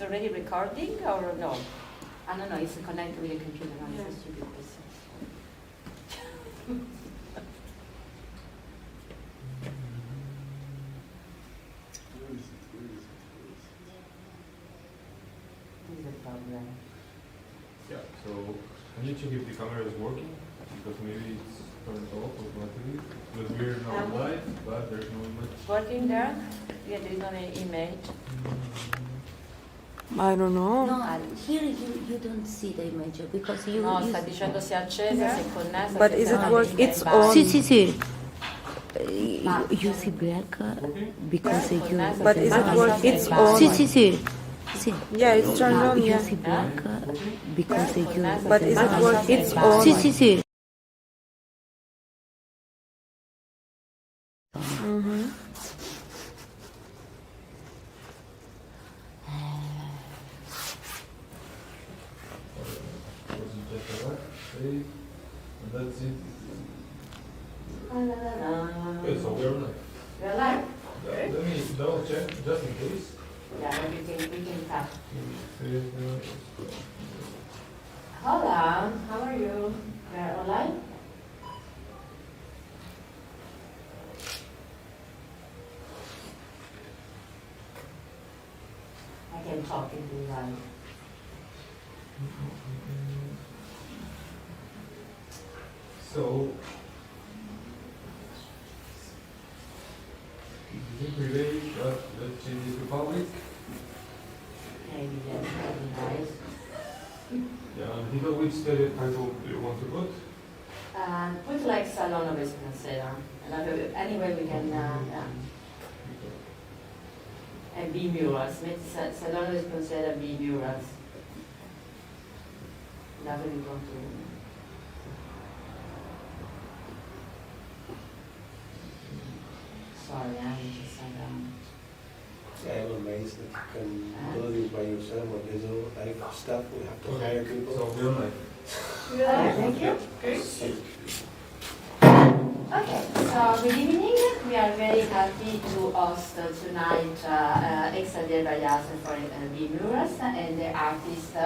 already recording or no? I don't know, it's connected with the computer. No, it's a stupid question. This is a problem. Yeah, so can you check if the camera is working? Because maybe it's turned off automatically. Because we're not live, but there's no image. Working there? Yeah, there is not an image. I don't know. No, here you don't see the image because you. No, sta dicendo se è accesa, se è connessa. But se is c'è it una work? linea It's in basso. on. See. You see black because you. But is it work? It's on. See. Yeah, it's turned on. You Yeah. see black because you. But is it work? It's on. See. Mm-hmm. And that's it. Okay, so we're live. We're live? Let me double check just in case. Yeah, we can cut. Hola, how are you? We're online? I can talk in the line. So, is it related? Let's change it to public. Maybe that's really nice. Yeah, and you know which title do you want to put? Put like Salon of Espronceda. Anyway, we can and B murals. Make Salon of Espronceda B murals. Now we go to. Sorry, I'm just I'm amazed that you can do this by yourself. When they do like stuff, we have to hire people. So we're live. Thank you. Okay, so good evening. We are very happy to host tonight Xavier Vallas for B Murals and the artist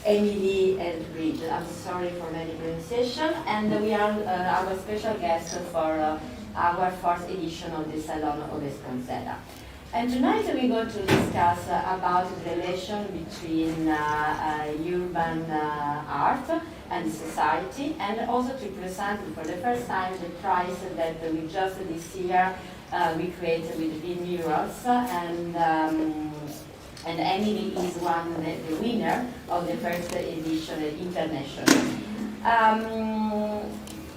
Emily and Bridget. I'm sorry for my pronunciation. And we are our special guest for our fourth edition of the Salon of Espronceda. And tonight we're going to discuss about the relation between urban art and society, and also to present for the first time the prize that we just this year we created with the murals, and Emily is the winner of the first edition international.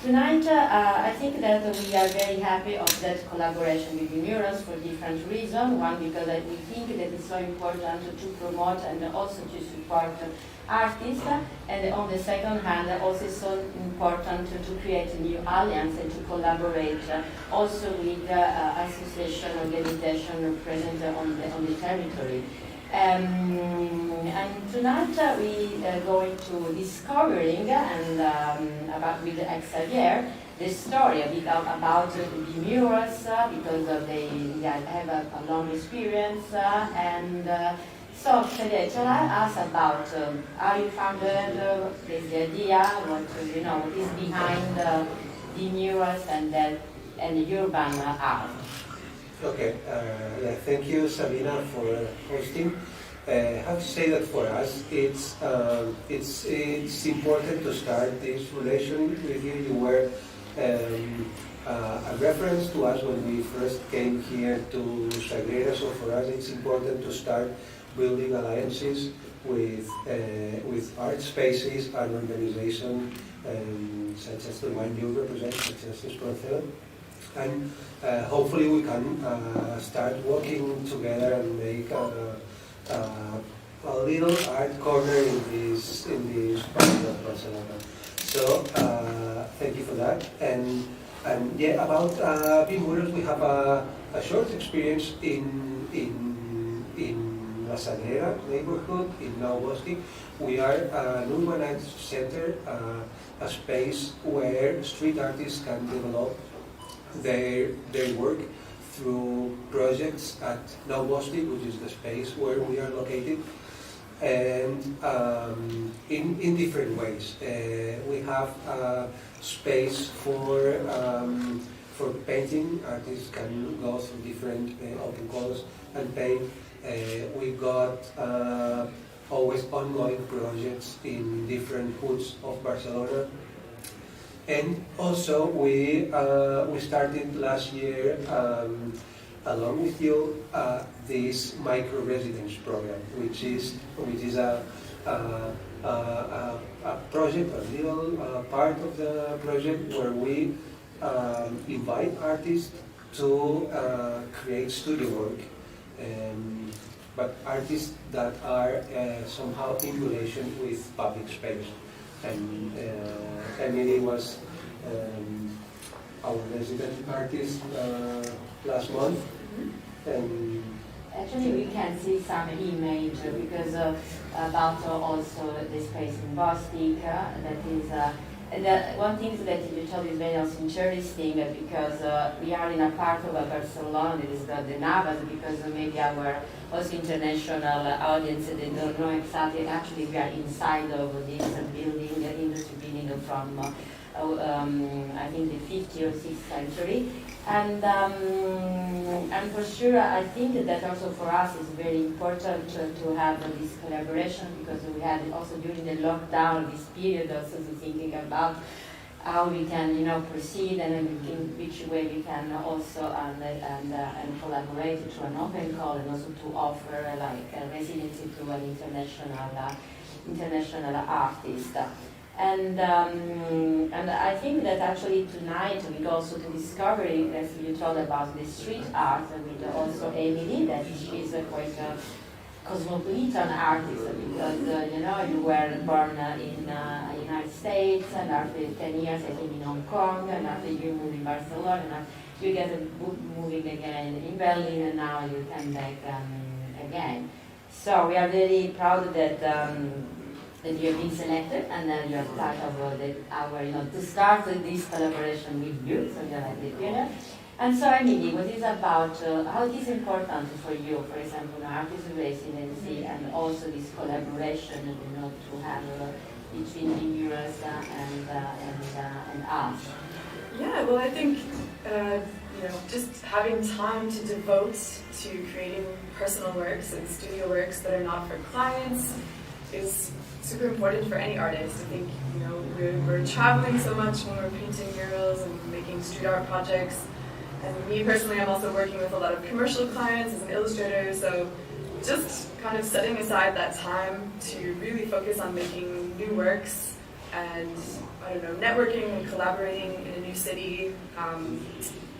Tonight, I think that we are very happy of that collaboration with the murals for different reasons. One, because we think that it's so important to promote and also to support artists, and on the second hand, also it's so important to create a new alliance and to collaborate also with association organization present on the territory. And tonight we are going to discovering and about with Xavier the story about the murals because they have a long experience so Xavier, tell us about how you founded this idea, what is behind the murals and the urban art. Okay, thank you, Sabina, for hosting. I have to say that for us, it's important to start this relation with you. You were a reference to us when we first came here to Sagrera, so for us it's important to start building alliances with art spaces and organizations such as the one you represent, such as Espronceda. And hopefully we can start working together and make a little art corner in this part of Barcelona. So thank you for that. And yeah, about murals, we have a short experience in La Sagrera neighborhood in Nou Bosque. We are an urbanized center, a space where street artists can develop their work through projects at Nou Bosque, which is the space where we are located. and in different ways. We have space for painting. Artists can go through different open colors and paint. We got always ongoing projects in different hoods of Barcelona. And also we started last year, along with you, this micro residence program, which is a project, a little part of the project where we invite artists to create studio work, but artists that are somehow in relation with public space. And Emily was our resident artist last month, and actually we can see some image because about also the space in Bostik that is and one thing that you told is very also interesting because we are in a part of Barcelona that is called the Navas, because maybe our also international audience, they don't know exactly. Actually, we are inside of this building, industry building from I think the 5th or 6th century. And for sure, I think that also for us it's very important to have this collaboration, because we had also during the lockdown this period also thinking about how we can, proceed and in which way we can also and collaborate through an open call, and also to offer like residency to an international artist. And I think that actually tonight we go also to discovering, as you told about the street art, and with also Emily, that she is quite a cosmopolitan artist, because you were born in the United States, and after 10 years I think in Hong Kong, and after you moved in Barcelona, you get moving again in Berlin, and now you come back again. So we are very proud that that you have been selected, and then you are part of our, to start this collaboration with you, so you are like the pioneer. And so, Emily, what is about, how it is important for you, for example, artist residency, and also this collaboration, to have between the viewers and us? Yeah, well, I think, just having time to devote to creating personal works and studio works that are not for clients is super important for any artist. I think, we're traveling so much when we're painting murals and making street art projects. And me personally, I'm also working with a lot of commercial clients as an illustrator, so just kind of setting aside that time to really focus on making new works and, networking and collaborating in a new city,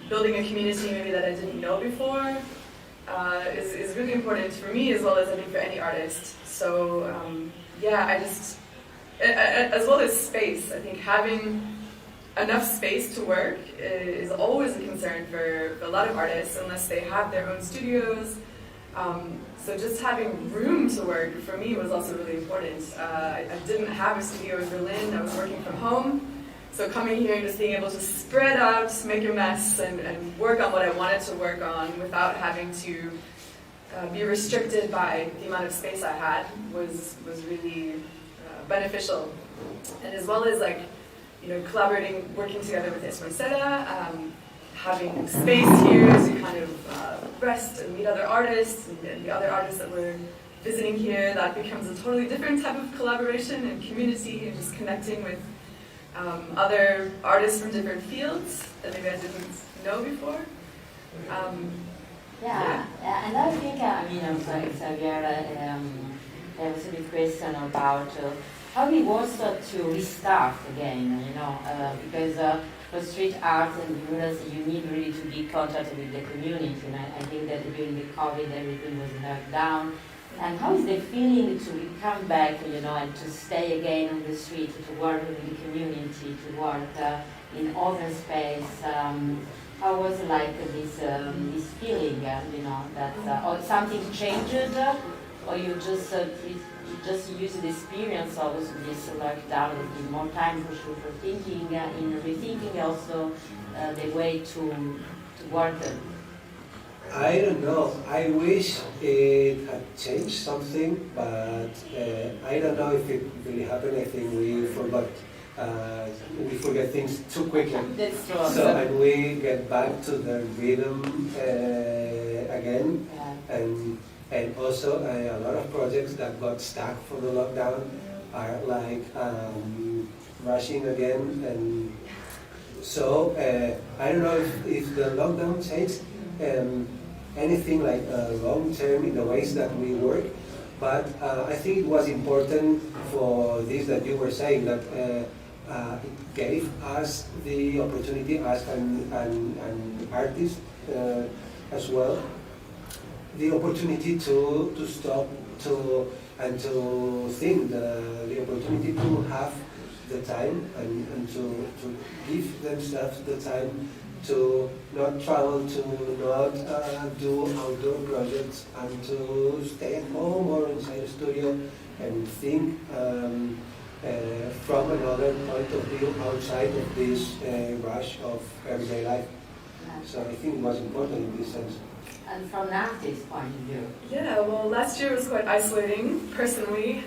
building a community maybe that I didn't know before, is really important for me, as well as I think for any artist. So as well as space, I think having enough space to work is always a concern for a lot of artists, unless they have their own studios. So just having room to work for me was also really important. I didn't have a studio in Berlin, I was working from home. So coming here and just being able to spread out, make a mess, and work on what I wanted to work on without having to be restricted by the amount of space I had was really beneficial. And as well as collaborating, working together with Espronceda, having space here to kind of rest and meet other artists, and the other artists that we're visiting here, that becomes a totally different type of collaboration and community, and just connecting with other artists from different fields that maybe I didn't know before. And I think, I'm sorry, Xavier, I have a question about how it was to restart again, because for street art and murals, you need really to be in contact with the community. And I think that during the COVID, everything was locked down. And how is the feeling to come back, and to stay again on the street, to work with the community, to work in open space? How was this feeling, that or something changed, or you just use the experience of this lockdown and give more time for sure for thinking, in rethinking also the way to work? I don't know. I wish it had changed something, but I don't know if it really happened. I think we forgot. We forget things too quickly. That's true. So and we get back to the rhythm again, Yeah. and also a lot of projects that got stuck for the lockdown are like rushing again, and so I don't know if the lockdown changed anything like long term in the ways that we work, but I think it was important for this that you were saying, that it gave us the opportunity as an artist as well, the opportunity to stop and to think, the opportunity to have the time and to give themselves the time to not travel, to not do outdoor projects, and to stay at home or inside a studio and think from another point of view outside of this rush of everyday life. So I think it was important in this sense. And from an artist's point of view. Yeah, well, last year was quite isolating, personally,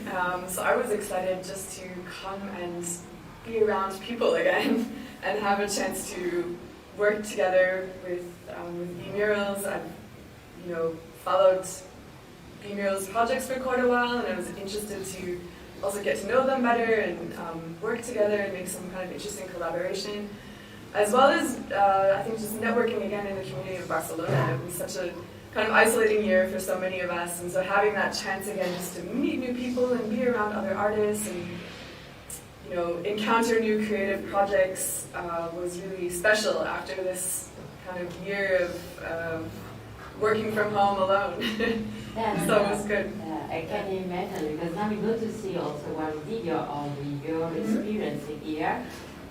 so I was excited just to come and be around people again and have a chance to work together with B-Murals. I've, followed B-Murals projects for quite a while, and I was interested to also get to know them better and work together and make some kind of interesting collaboration, as well as I think just networking again in the community of Barcelona. It was such a kind of isolating year for so many of us, and so having that chance again just to meet new people and be around other artists and encounter new creative projects was really special after this kind of year of working from home alone. Yeah, so it was good. I can imagine, because now we go to see also one video of your experience here,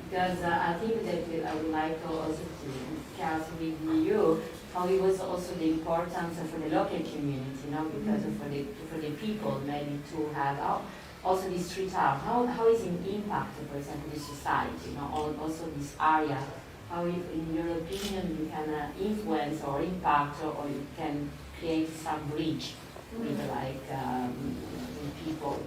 because I think that I would like to also discuss with you how it was also the importance for the local community, because for the people maybe to have also this street art. How is it impact, for example, the society, also this area? How, in your opinion, you can influence or impact, or you can create some bridge with people?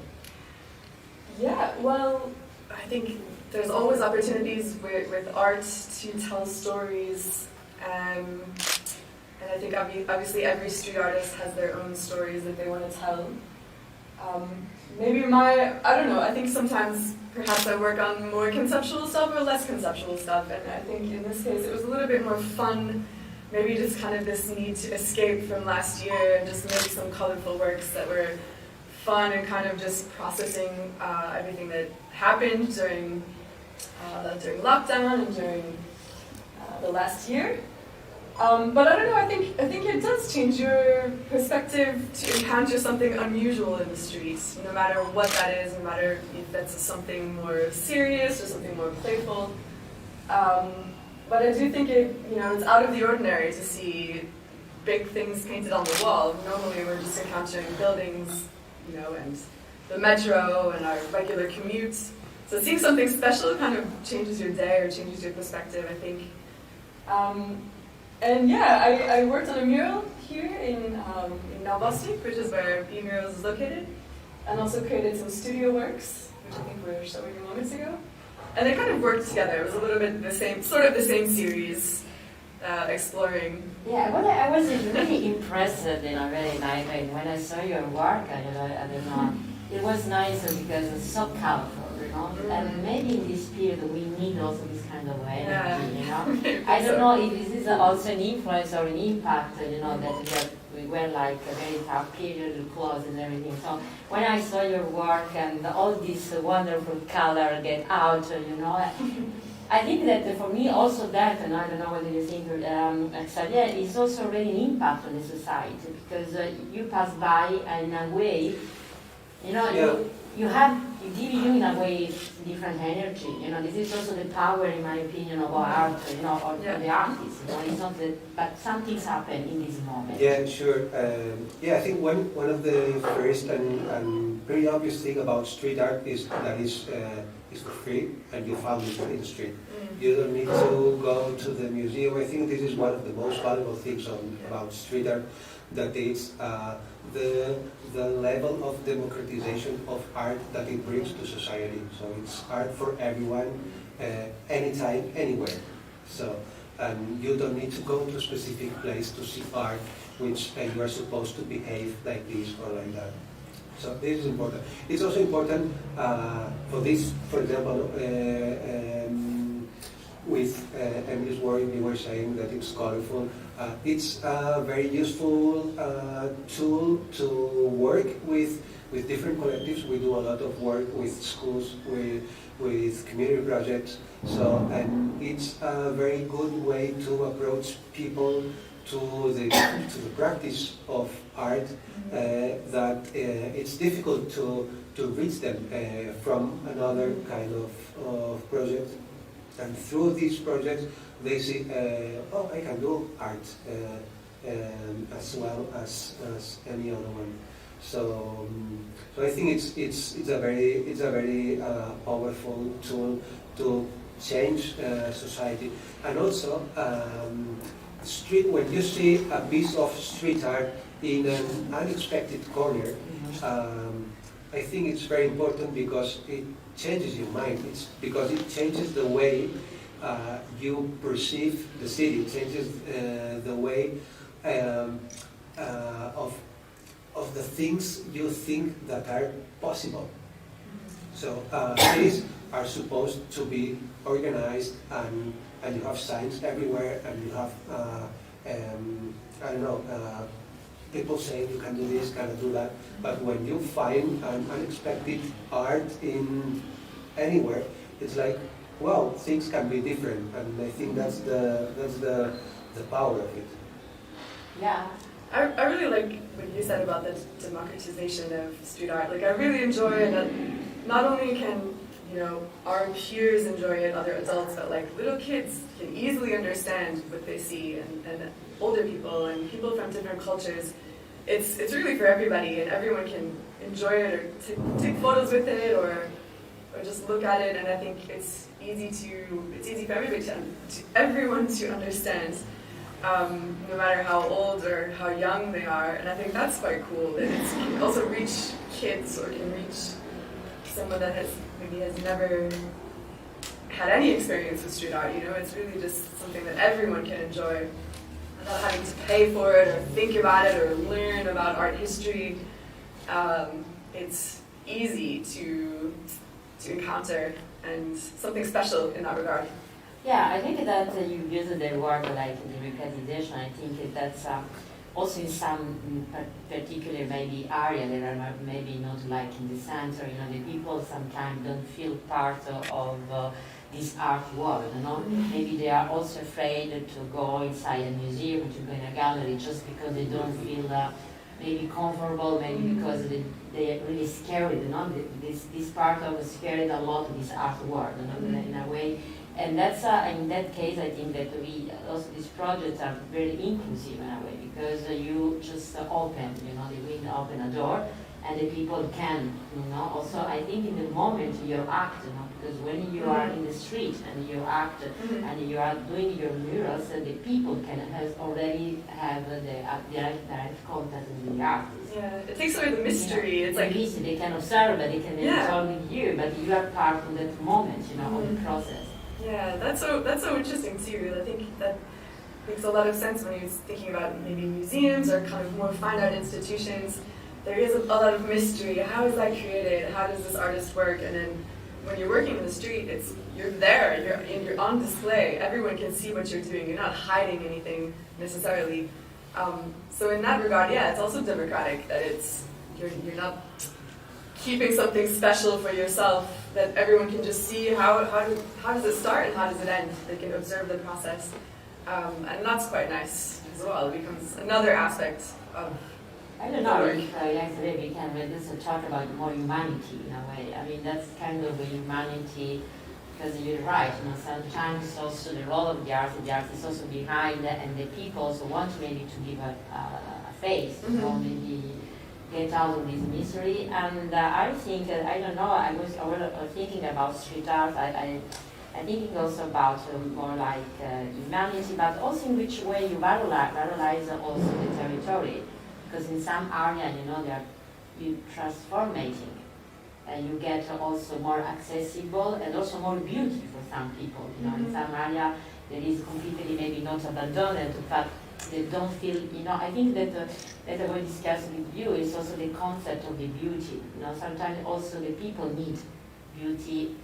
Yeah, well, I think there's always opportunities with art to tell stories, and I think obviously every street artist has their own stories that they want to tell. Maybe I don't know, I think sometimes perhaps I work on more conceptual stuff or less conceptual stuff, and I think in this case it was a little bit more fun, maybe just kind of this need to escape from last year and just make some colorful works that were fun and kind of just processing everything that happened during lockdown and during the last year. But I don't know, I think it does change your perspective to encounter something unusual in the streets, no matter what that is, no matter if that's something more serious or something more playful. But I do think it's out of the ordinary to see big things painted on the wall. Normally we're just encountering buildings, and the metro and our regular commutes. So seeing something special kind of changes your day or changes your perspective, I think. And yeah, I worked on a mural here in Novosti, which is where B-Murals is located, and also created some studio works, which I think we were showing you moments ago. And they kind of worked together. It was a little bit the same series, exploring. Yeah, well, I was really impressed, very nice. When I saw your work, I don't know, it was nice because it's so colorful, and maybe in this period we need also this kind of energy, I don't know if this is also an influence or an impact, that we were like a very tough period, the clothes and everything. So when I saw your work and all this wonderful color get out, I think that for me also that, and I don't know whether you think, Xavier, is also really an impact on the society, because you pass by in a way, you give you in a way different energy. You know, this is also the power, in my opinion, of our art. You know, of the artist. You know, it's not that, but some things happen in this moment. Yeah, sure. Yeah, I think one of the first and pretty obvious thing about street art is that is for free, and you found it in the street. You don't need to go to the museum. I think this is one of the most valuable things about street art, that is the level of democratization of art that it brings to society. So it's art for everyone, anytime, anywhere. So you don't need to go to a specific place to see art, which you are supposed to behave like this or like that. So this is important. It's also important for this, for example, with Emily's work, you were saying that it's colorful. It's a very useful tool to work with different collectives. We do a lot of work with schools, with community projects. So, and it's a very good way to approach people to the practice of art. That it's difficult to reach them from another kind of project. And through these projects, they see, oh, I can do art as well as any other one. So I think it's a very powerful tool to change society. And also, when you see a piece of street art in an unexpected corner, I think it's very important because it changes your mind. It's because it changes the way you perceive the city. It changes the way of the things you think that are possible. So cities are supposed to be organized, and you have signs everywhere, and you have I don't know. People say you can do this, can do that, but when you find an unexpected art in anywhere, it's like, wow, things can be different, and I think that's the power of it. Yeah. I really like what you said about the democratization of street art. Like, I really enjoy that not only can, you know, our peers enjoy it, other adults, but like little kids can easily understand what they see, and older people and people from different cultures. It's really for everybody, and everyone can enjoy it or take photos with it or just look at it. And I think it's easy for everyone to understand, no matter how old or how young they are. And I think that's quite cool that it can also reach kids or can reach someone that maybe has never had any experience with street art. You know, it's really just something that everyone can enjoy. Not having to pay for it or think about it or learn about art history. It's easy to encounter, and something special in that regard. Yeah, I think that you use the word like democratization. I think that's also in some particular maybe area that are maybe not like in the center. You know, the people sometimes don't feel part of this art world, you know. Maybe they are also afraid to go inside a museum, to go in a gallery, just because they don't feel maybe comfortable, maybe because they are really scared, you know. This part of scared a lot of this art world, you know, in a way. And that's in that case, I think that these projects are very inclusive in a way, because you just open, you know, the window, open a door, and the people can, you know. Also, I think in the moment you act, you know, because when you are in the street and you act and you are doing your murals, the people can already have the direct contact with the artist. Yeah, it takes away the mystery. You know, it's like they can observe, but they can talk with you, but you are part of that moment, you know, of the process. Yeah, that's so interesting too. I think that makes a lot of sense when you're thinking about maybe museums or kind of more fine art institutions. There is a lot of mystery. How is that created? How does this artist work? And then when you're working in the street, you're there. You're on display. Everyone can see what you're doing. You're not hiding anything necessarily. So in that regard, yeah, it's also democratic. That you're not keeping something special for yourself. That everyone can just see how does it start and how does it end. They can observe the process, and that's quite nice as well. It becomes another aspect of I don't know if yesterday we can just talk about more humanity in a way. I mean, that's kind of a humanity, because you're right, sometimes also the role of the artist is also behind, and the people also want maybe to give a face, maybe get out of this misery. And I think, I don't know, I was thinking about street art. I'm thinking also about more like humanity, but also in which way you valorize also the territory. Because in some area, you transformating, and you get also more accessible and also more beauty for some people. In some area there is completely maybe not abandoned, but they don't feel. I think that that I will discuss with you is also the concept of the beauty. Sometimes also the people need beauty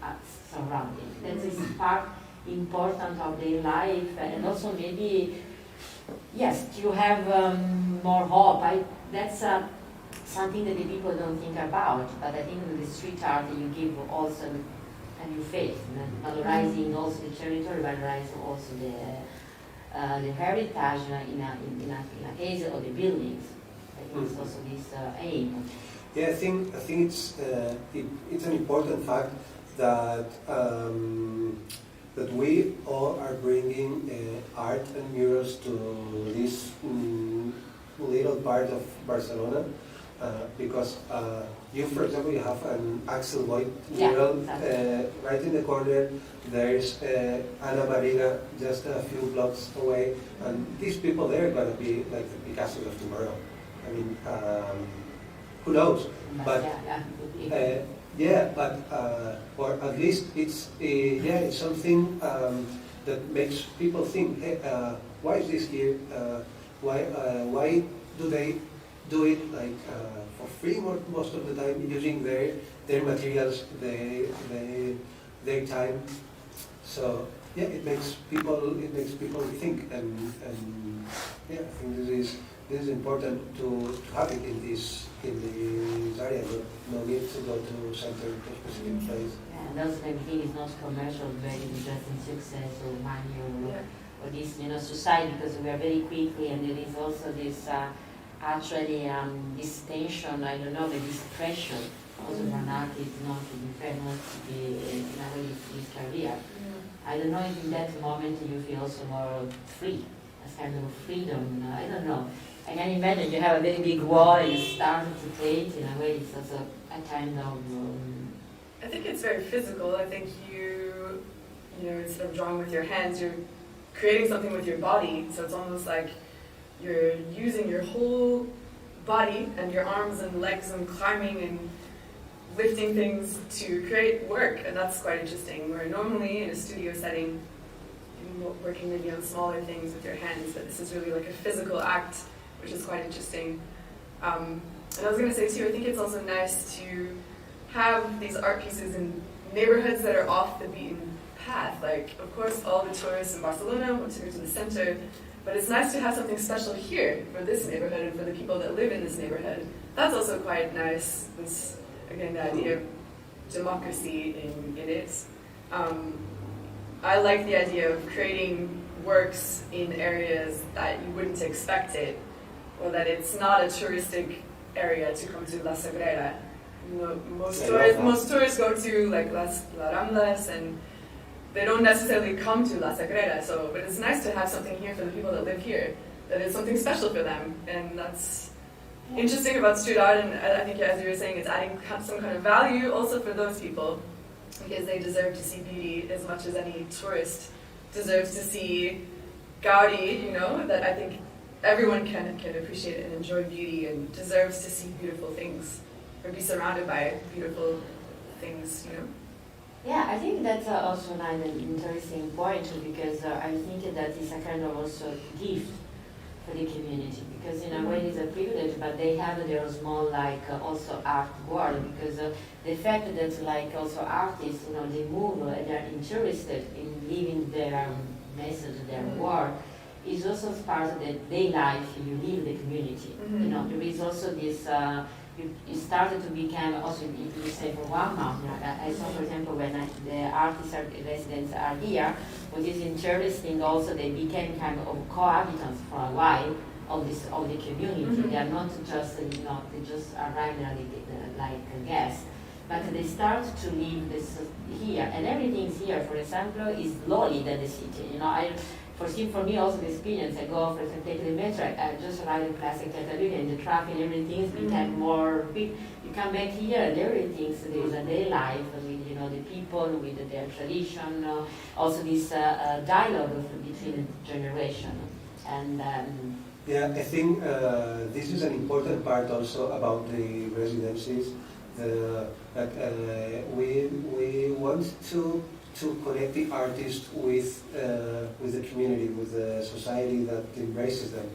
surrounding. That is part important of their life, and also maybe. Yes, you have more hope. That's something that the people don't think about, but I think with the street art you give also a new face, valorizing also the territory, valorizing also the heritage in a case of the buildings. I think it's also this aim. Yeah, I think it's an important fact that that we all are bringing art and murals to this little part of Barcelona, because you, for example, you have an Axel Voigt mural right in the corner. There's Ana Mariga just a few blocks away, and these people, they're going to be like the Picassos of tomorrow. I mean, who knows? But or at least it's something that makes people think, hey, why is this here? Why do they do it like for free most of the time, using their materials, their time? So yeah, it makes people think, and yeah, I think this is important to have it in this area. No need to go to center to a specific place. Yeah, and also everything is not commercial, very interesting success or money or this society, because we are very quickly, and there is also this actually this tension. I don't know, this pressure also for an artist not to be fair, not to be in a way his career. I don't know if in that moment you feel also more free, a kind of freedom. I don't know. I can imagine you have a very big wall and you start to create in a way. It's also a kind of. I think it's very physical. I think you instead of drawing with your hands, you're creating something with your body. So it's almost like you're using your whole body and your arms and legs and climbing and lifting things to create work, and that's quite interesting. Where normally in a studio setting, you're working maybe on smaller things with your hands, but this is really like a physical act, which is quite interesting. And I was going to say too, I think it's also nice to have these art pieces in neighborhoods that are off the beaten path. Like, of course, all the tourists in Barcelona want to go to the center, but it's nice to have something special here for this neighborhood and for the people that live in this neighborhood. That's also quite nice. This, again, the idea of democracy in it. I like the idea of creating works in areas that you wouldn't expect it, or that it's not a touristic area to come to La Sagrera. Most tourists go to like Las Ramblas, and they don't necessarily come to La Sagrera. But it's nice to have something here for the people that live here, that is something special for them, and that's interesting about street art. And I think, as you were saying, it's adding some kind of value also for those people, because they deserve to see beauty as much as any tourist deserves to see Gaudi. That I think everyone can appreciate and enjoy beauty, and deserves to see beautiful things or be surrounded by beautiful things. Yeah, I think that's also an interesting point, because I think that is a kind of also gift for the community, because in a way it's a privilege, but they have their small also art world, because the fact that also artists, they move and they're interested in living their message, their work, is also part of the day life you live the community. There is also this. It started to become also, if you say for 1 month, I saw, for example, when the artists residents are here, what is interesting also, they became kind of cohabitants for a while, all the community. They are not just they just arrive like a guest, but they start to live this here, and everything's here. For example, is lowly than the city. For me also the experience. I go, for example, take the metro. I just ride in Classic Catalonia, and the traffic, everything became more big. You come back here, and everything. So there is a day life with the people, with their tradition. Also this dialogue between generations. And yeah, I think this is an important part also about the residencies. We want to connect the artist with the community, with the society that embraces them,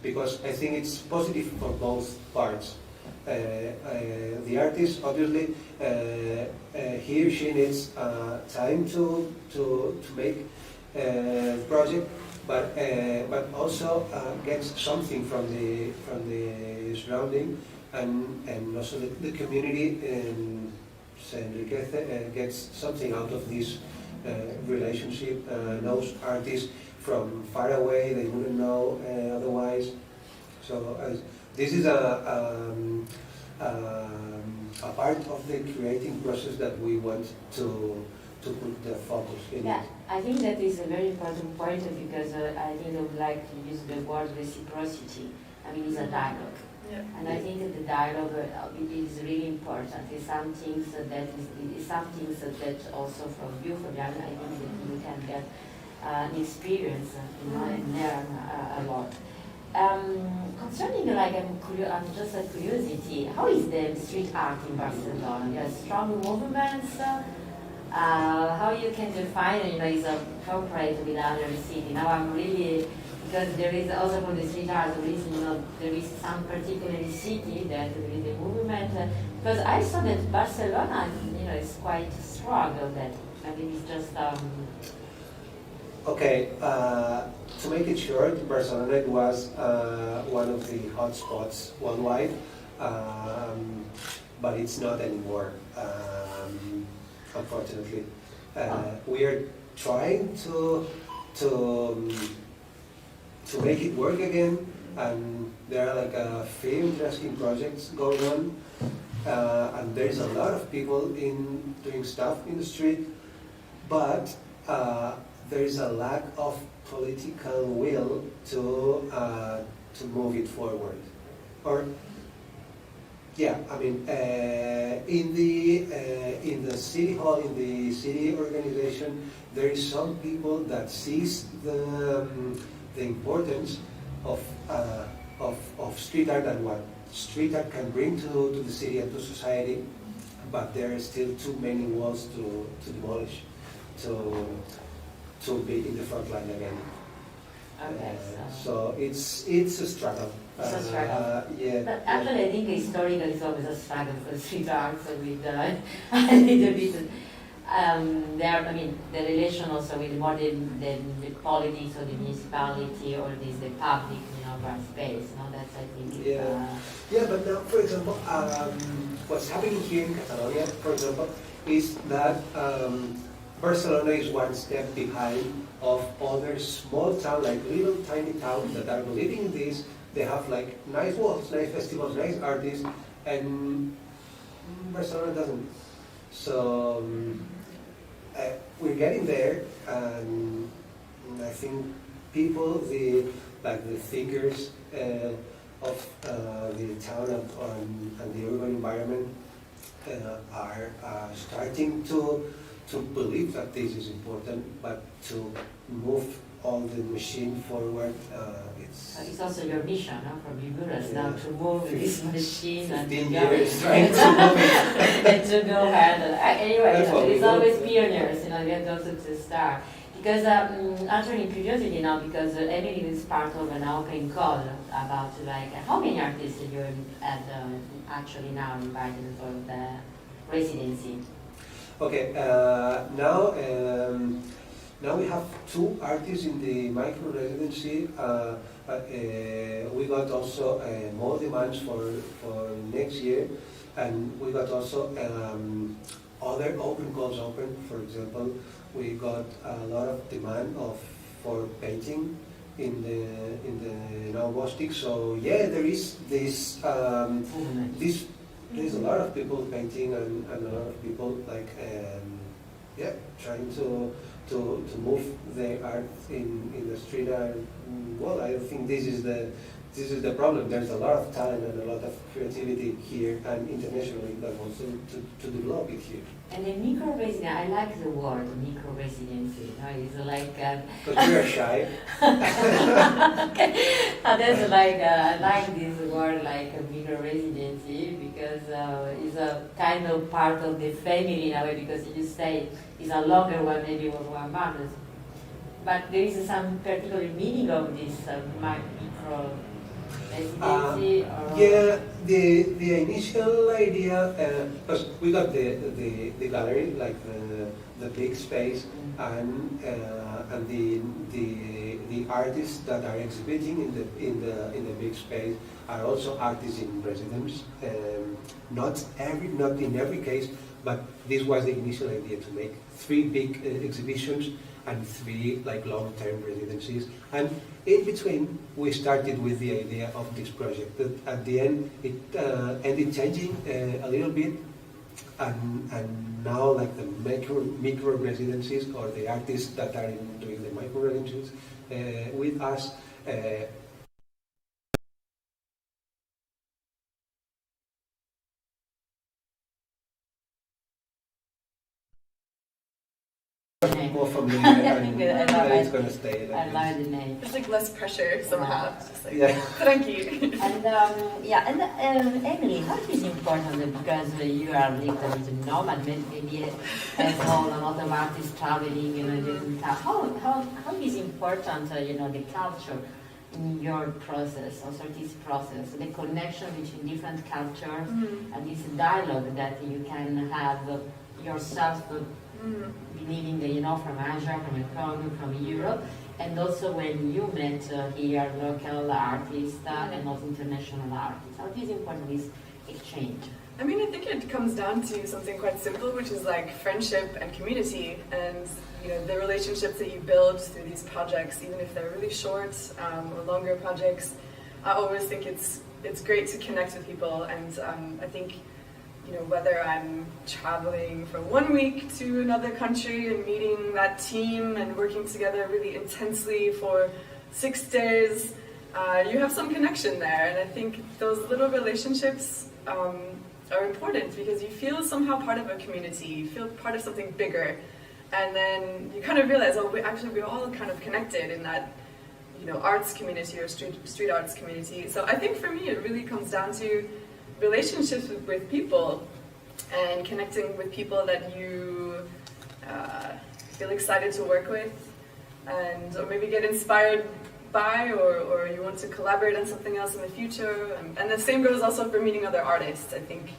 because I think it's positive for both parts. The artist, obviously, he or she needs time to make the project, but also gets something from the surrounding, and also the community gets something out of this relationship. Knows artists from far away they wouldn't know otherwise. So this is a part of the creating process that we want to put the focus in. Yeah, I think that is a very important point because I think I would like to use the word reciprocity. I mean, it's a dialogue. Yeah. And I think that the dialogue is really important. It's some things that also from you, Fabian, I think that you can get an experience, and learn a lot. Concerning, I'm just a curiosity, how is the street art in Barcelona? You have strong movements. How you can define is a corporate with other city? Now I'm really, because there is also from the street art, there is some particular city that there is a movement. Because I saw that Barcelona, is quite strong on that. I mean, it's just. Okay, to make it short, Barcelona was one of the hotspots worldwide, but it's not anymore. Unfortunately, we are trying to make it work again, and there are a few interesting projects going on, and there's a lot of people doing stuff in the street, but there is a lack of political will to move it forward. Or yeah, I mean, in the city hall, in the city organization, there is some people that sees the importance of street art and what street art can bring to the city and to society, but there are still too many walls to demolish to be in the front line again. Okay, so it's a struggle. It's a struggle. Yeah. But actually, I think historically it's always a struggle for street art with a little bit. The relation also with more the politics or the municipality or the public, space. That's I think. Yeah, but now, for example, what's happening here in Catalonia, for example, is that Barcelona is one step behind of other small towns, like little tiny towns that are believing in this. They have nice walls, nice festivals, nice artists, and Barcelona doesn't. So we're getting there, and I think people, the thinkers of the town and the urban environment are starting to believe that this is important, but to move all the machine forward, it's also your mission, from Honduras now to move this machine and to years trying to move it. and to go further. Anyway, it's always pioneers, we have also to start. Because answering curiosity now, because Emily is part of an open call about how many artists you have actually now invited for the residency. Okay, now we have 2 artists in the micro residency. We got also more demands for next year, and we got also other open calls open. For example, we got a lot of demand for painting in the now Bostik. So yeah, there is this there's a lot of people painting and a lot of people like yeah, trying to move their art in the street. And well, I think this is the problem. There's a lot of talent and a lot of creativity here and internationally that wants to develop it here. And the micro-residency, I like the word micro-residency. It's like... Because we are shy. Okay. That's like, I like this word like a micro-residency because it's a kind of part of the family in a way, because you say it's a longer one, maybe was 1 month. But there is some particular meaning of this micro residency? Yeah, the initial idea, because we got the gallery, like the big space, and the artists that are exhibiting in the big space are also artists in residence. Not in every case, but this was the initial idea, to make 3 big exhibitions and 3 like long-term residencies. And in between, we started with the idea of this project. But at the end, it ended changing a little bit, and now like the micro residencies, or the artists that are doing the micro residencies with us. More familiar, and it's going to stay. I like the name. There's like less pressure somehow. It's just like, Yeah. tranqui. And Emily, how is it important, because you are a little bit nomad, maybe as all a lot of artists traveling in a different town. How is important, the culture in your process, also this process, the connection between different cultures, and this dialogue that you can have yourself believing that from Asia, from Hong Kong, from Europe, and also when you met here local artists and also international artists. How is important this exchange? I mean, I think it comes down to something quite simple, which is like friendship and community, and the relationships that you build through these projects, even if they're really short or longer projects. I always think it's great to connect with people, and I think whether I'm traveling for 1 week to another country and meeting that team and working together really intensely for 6 days, you have some connection there. And I think those little relationships are important, because you feel somehow part of a community, you feel part of something bigger. And then you kind of realize, we're all kind of connected in that arts community or street arts community. So I think for me it really comes down to relationships with people, and connecting with people that you feel excited to work with, and or maybe get inspired by, or you want to collaborate on something else in the future. And the same goes also for meeting other artists. I think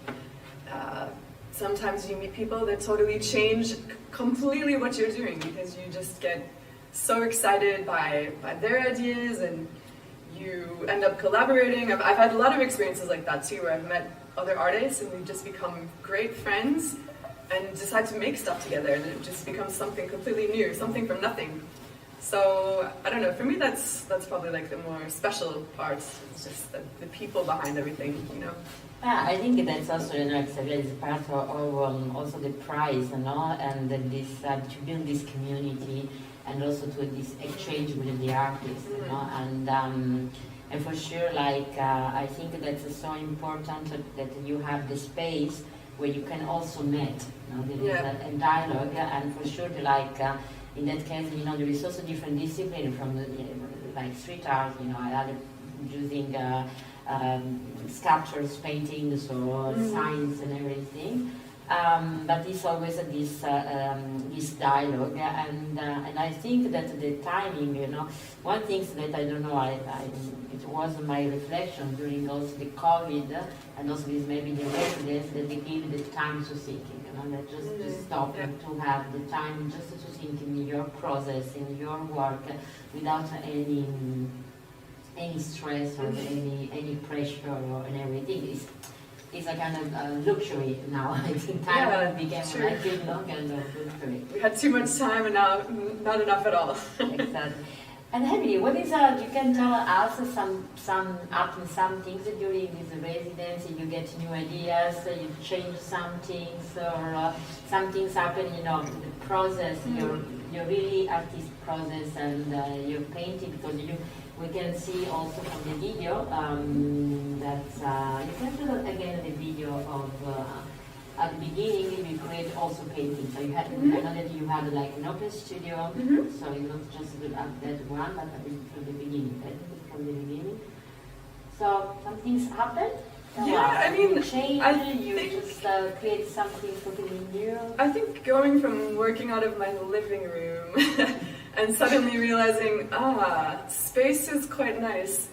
sometimes you meet people that totally change completely what you're doing, because you just get so excited by their ideas, and you end up collaborating. I've had a lot of experiences like that too, where I've met other artists and we've just become great friends and decide to make stuff together, and it just becomes something completely new, something from nothing. So I don't know, for me that's probably like the more special part. It's just the people behind everything, Yeah, I think that's also, exactly, it's part of also the prize, and this to build this community, and also to this exchange with the artists, and for sure, I think that's so important that you have the space where you can also meet, and dialogue, and for sure, in that case, there is also different discipline from like street art, I using sculptures, paintings, or signs and everything. But it's always this dialogue, and I think that the timing, one thing that I don't know, it was my reflection during also the COVID, and also this maybe the residence, that they give the time to thinking, that just to stop and to have the time just to think in your process, in your work, without any stress or any pressure and everything. It's a kind of luxury now. I think time became a big long and luxury. We had too much time and now not enough at all. Exactly. And Emily, what is you can tell us some things during this residency. You get new ideas, you change some things, or some things happen. You know, the process. Your really artist process, and your painting, because we can see also from the video that you can do again the video of. At the beginning, you create also painting. So you had, I know that you had like an open studio, so it's not just that one, but from the beginning, from the beginning. So some things happened. Yeah, I mean, change. I You think- just create something totally new. I think going from working out of my living room and suddenly realizing, space is quite nice,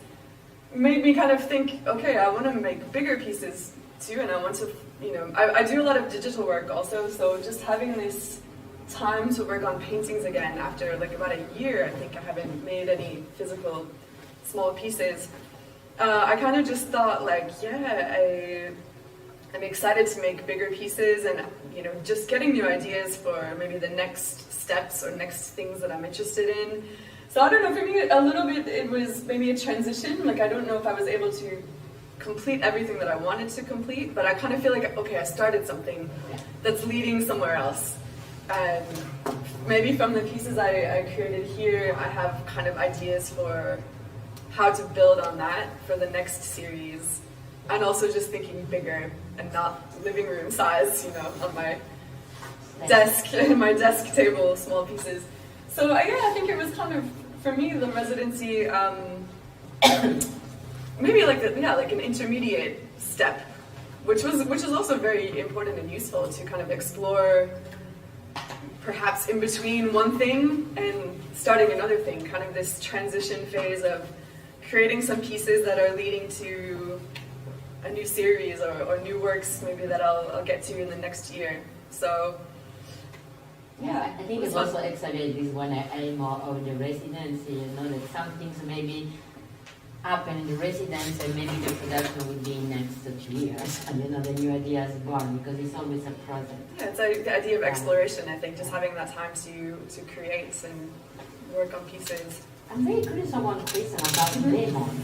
made me kind of think, okay, I want to make bigger pieces too, and I want to, I do a lot of digital work also, so just having this time to work on paintings again after like about a year, I think I haven't made any physical small pieces. I kind of just thought like, I'm excited to make bigger pieces, and just getting new ideas for maybe the next steps or next things that I'm interested in. So I don't know, for me a little bit it was maybe a transition. Like I don't know if I was able to complete everything that I wanted to complete, but I kind of feel like, okay, I started something that's leading somewhere else. And maybe from the pieces I created here, I have kind of ideas for how to build on that for the next series. And also just thinking bigger and not living room size, on my desk, my desk table, small pieces. So I think it was kind of, for me, the residency, maybe like an intermediate step, which was also very important and useful to kind of explore, perhaps in between one thing and starting another thing, kind of this transition phase of creating some pieces that are leading to a new series or new works maybe that I'll get to in the next year. So yeah, I think it's also excellent this one aim of the residency, that some things maybe happen in the residence and maybe the production will be next 2 years, and the new idea is born, because it's always a process. Yeah, it's like the idea of exploration, I think, just having that time to create and work on pieces. I'm very curious on one question about lemon.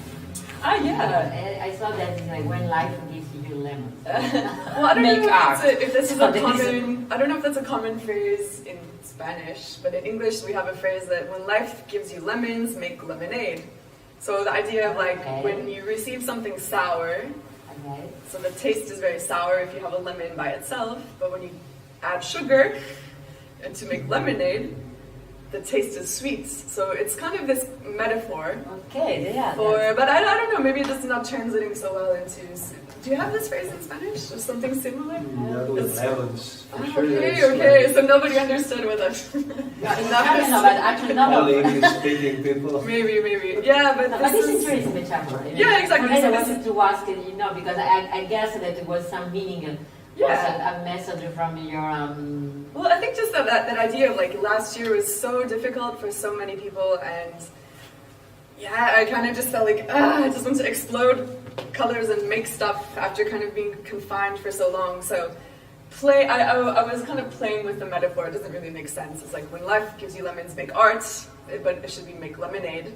Yeah. I saw that it's like when life gives you lemons. Well, I don't Make know art. if this is a common. I don't know if that's a common phrase in Spanish, but in English we have a phrase that when life gives you lemons, make lemonade. So the idea of like when you receive something sour, so the taste is very sour if you have a lemon by itself, but when you add sugar and to make lemonade, the taste is sweet. So it's kind of this metaphor. Okay, yeah. But I don't know, maybe it's not translating so well into. Do you have this phrase in Spanish or something similar? Not with lemons. Okay, so nobody understood with us. but actually no. Only English-speaking people. Maybe. Yeah, but This is very metaphor. Yeah, exactly. I So wanted to ask, because I guess that it was some meaning. Yeah. A message from your. Well, I think just that idea of like last year was so difficult for so many people, and I kind of just felt like I just want to explode colors and make stuff after kind of being confined for so long. So I was kind of playing with the metaphor. It doesn't really make sense. It's like when life gives you lemons, make art, but it should be make lemonade.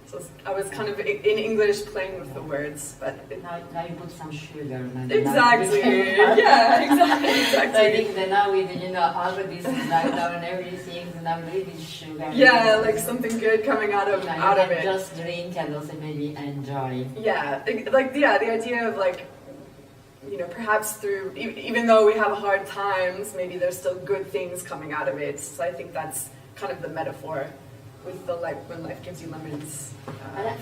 So I was kind of in English playing with the words, but Now you put some sugar. exactly. Yeah, exactly. So I think that now with all of this lockdown and everything, now really sugar. Yeah, like something good coming out of it. Just drink and also maybe enjoy. Yeah, the idea of like, perhaps through even though we have hard times, maybe there's still good things coming out of it. So I think that's kind of the metaphor with the when life gives you lemons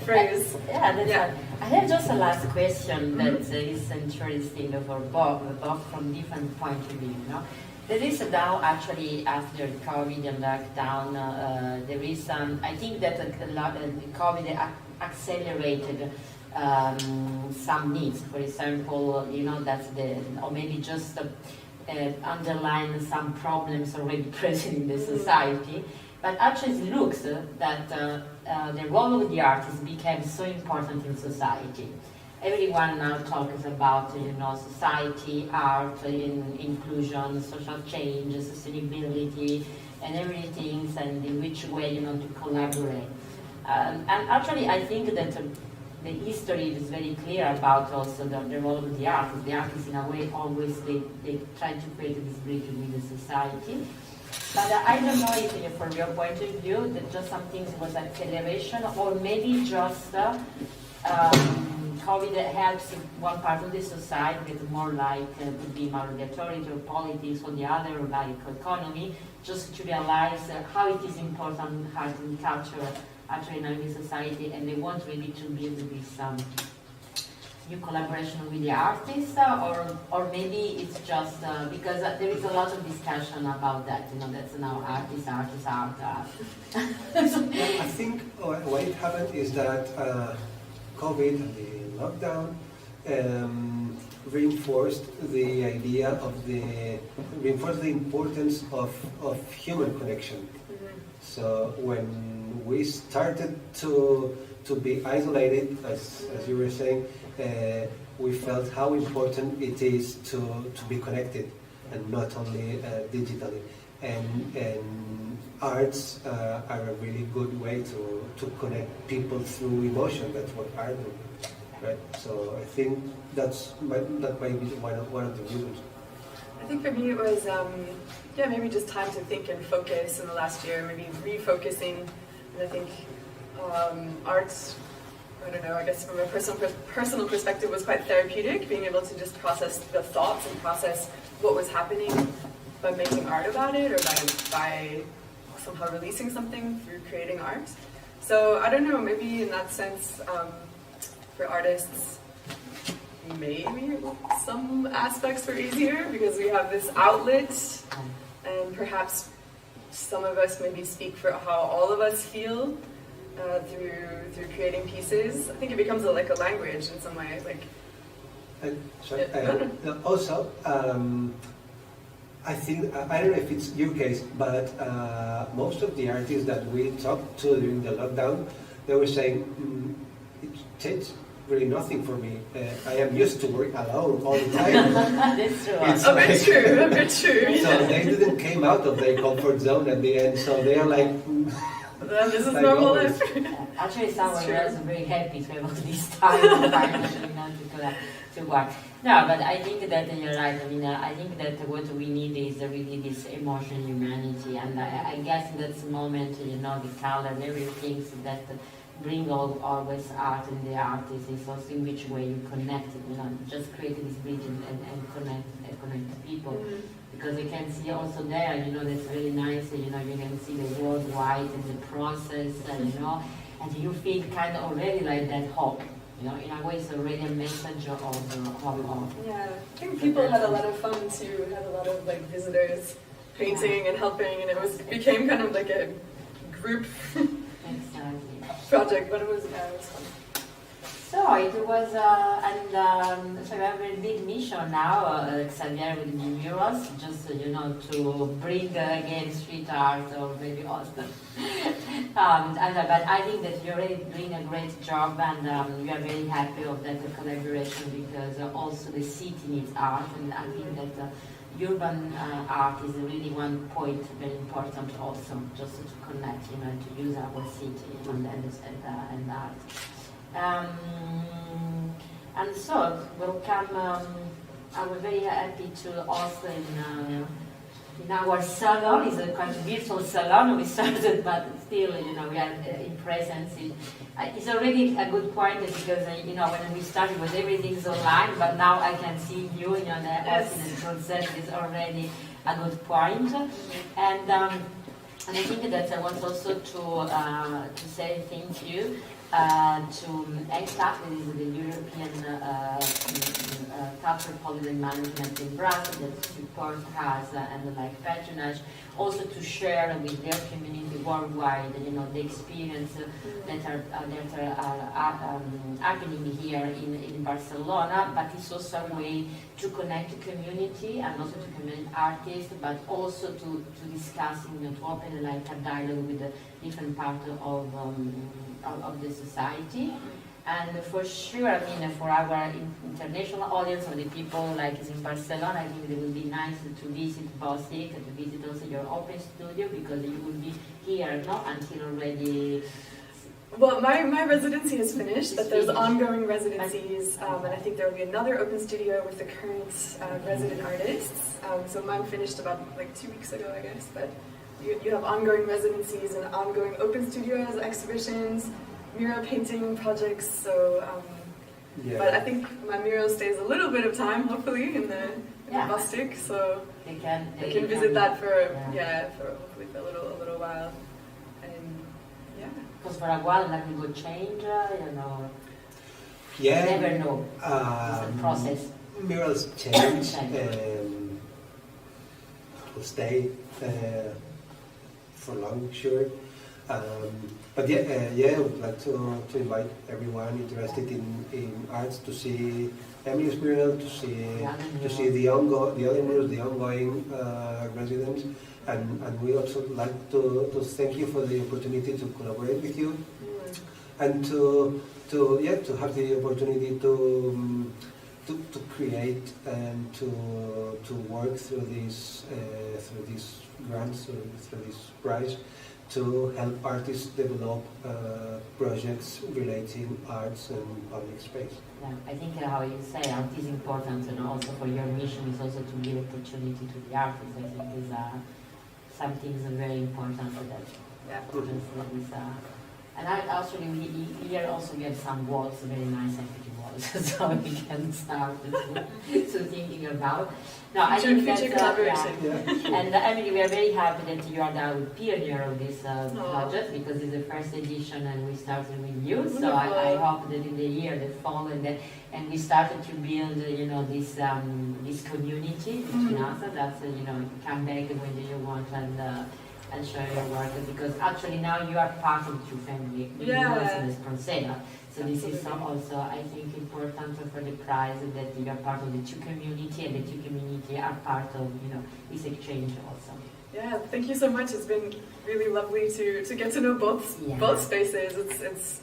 phrase. I have just a last question that is interesting for both from different point of view. There is now actually after COVID and lockdown, there is I think that COVID accelerated some needs. For example, that's or maybe just underline some problems already present in the society. But actually it looks that the role of the artist became so important in society. Everyone now talks about society, art, inclusion, social change, sustainability, and everything, and in which way to collaborate. And actually, I think that the history is very clear about also the role of the artist. The artists, in a way, always they try to create this bridge with the society. But I don't know if, from your point of view, that just some things was acceleration, or maybe just COVID helps one part of the society get more like could be more the authority or politics, or the other like economy, just to realize how it is important art and culture actually now in the society, and they want really to build this new collaboration with the artists, or maybe it's just because there is a lot of discussion about that. That's now art. I think what it happened is that COVID and the lockdown reinforced the idea of reinforced the importance of human connection. So when we started to be isolated, as you were saying, we felt how important it is to be connected, and not only digitally. And arts are a really good way to connect people through emotion. That's what art do, right? So I think that might be one of the reasons. I think for me it was, maybe just time to think and focus in the last year, maybe refocusing. And I think arts, I don't know, I guess from a personal perspective was quite therapeutic, being able to just process the thoughts and process what was happening by making art about it, or by somehow releasing something through creating art. So I don't know, maybe in that sense, for artists, maybe some aspects were easier because we have this outlet, and perhaps some of us maybe speak for how all of us feel through creating pieces. I think it becomes like a language in some ways. Also, I think, I don't know if it's your case, but most of the artists that we talked to during the lockdown, they were saying, it takes really nothing for me. I am used to work alone all the time. That's true. It's a bit true. So they didn't came out of their comfort zone at the end, so they are like... This is like normal always. life. Actually, someone else is very happy to have this time to work. No, but I think that you're right. I mean, I think that what we need is really this emotion, humanity, and I guess in that moment, the color and everything that bring always art and the artist is also in which way you connect, just create this bridge and connect people. Mm-hmm. Because you can see also there, that's really nice, you can see the worldwide and the process, and you feel kind of already like that hope. In a way, it's already a message of Yeah, I think people had a lot of fun too. Had a lot of visitors painting and helping, and it became kind of like a group project. But it was fun. So it was, so we have a big mission now, Xavier with the murals, just to bring again street art or maybe Austin. But I think that you're already doing a great job, and we are very happy of that collaboration, because also the city needs art, and I think that urban art is really one point very important also, just to connect, to use our city and art. And so welcome. I was very happy to also in our salon. It's a kind of virtual salon. We started, but still, we are in presence. It's already a good point, because when we started, was everything's online, but now I can see you. The process is already a good point. And I think that I want also to say thank you. To ECAP, the European Cultural Policy and Management in Brussels, that support us and patronage, also to share with their community worldwide, the experience that are happening here in Barcelona. But it's also a way to connect the community and also to connect artists, but also to discussing, to open a dialogue with the different parts of the society. And for sure, for our international audience, or the people is in Barcelona, I think it will be nice to visit Bostik, to visit also your open studio, because you will be here until already Well, my residency is finished, but there's ongoing residencies, and I think there will be another open studio with the current resident artists. So mine finished about like 2 weeks ago, I guess, but you have ongoing residencies and ongoing open studios, exhibitions, mural painting projects, so, but I think my mural stays a little bit of time, hopefully, in the Bostik, so They I can visit that for hopefully for a little while. Because for a while that will change, Yeah. you never know. It's a process. Murals change. Will stay for long, sure. But I would like to invite everyone interested in arts to see Emily's mural, to see the other murals, the ongoing residents, and we also like to thank you for the opportunity to collaborate with you, and to have the opportunity to create and to work through these grants, through this prize, to help artists develop projects relating arts and public space. Yeah, I think how you say art is important, and also for your mission is also to give opportunity to the artists. I think is something very important for that. Yeah. And here also we have some walls, very nice empty walls, so we can start to thinking about. No, I think that's collaboration. And Emily, we are very happy that you are now pioneer of this project, because it's the first edition and we started with you. So I hope that in the year that follow and we started to build, this community between us. That's come back when you want and share your work, because actually now you are part of the two family. You also in Espronceda. So this is also, I think, important for the prize, that you are part of the two community, and the two community are part of this exchange also. Yeah, thank you so much. It's been really lovely to get to know both spaces. It's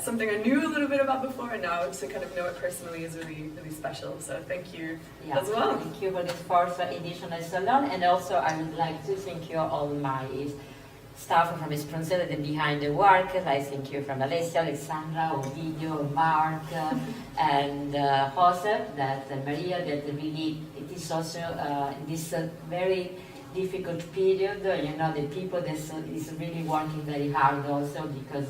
something I knew a little bit about before, and now to kind of know it personally is really, really special. So thank you as well. Thank you for this fourth edition of Salon, and also I would like to thank you all my staff from Espronceda and behind the work. I thank you from Alessia, Alexandra, Ovidio, Mark, and Josep, Maria, that really, it is also this very difficult period, the people that is really working very hard also, because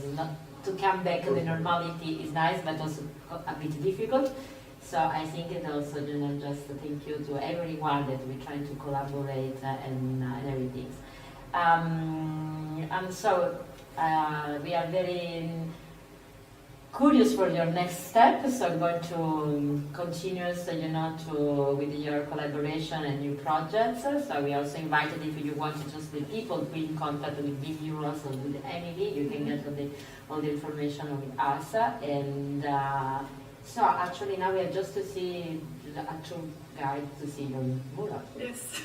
to come back to the normality is nice, but also a bit difficult. So I think it also, just thank you to everyone that we're trying to collaborate and everything. And so we are very curious for your next step. So I'm going to continue, with your collaboration and new projects. So we also invited, if you want to just the people be in contact with Big Euros or with Emily, you can get all the information with us. And so actually now we are just to see a tour guide to see your mural. Yes.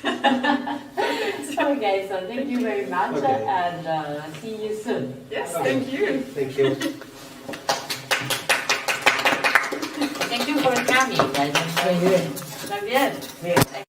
Okay, so thank you very much, and see you soon. Yes, thank you. Thank you. Thank you for coming, guys. Muy bien.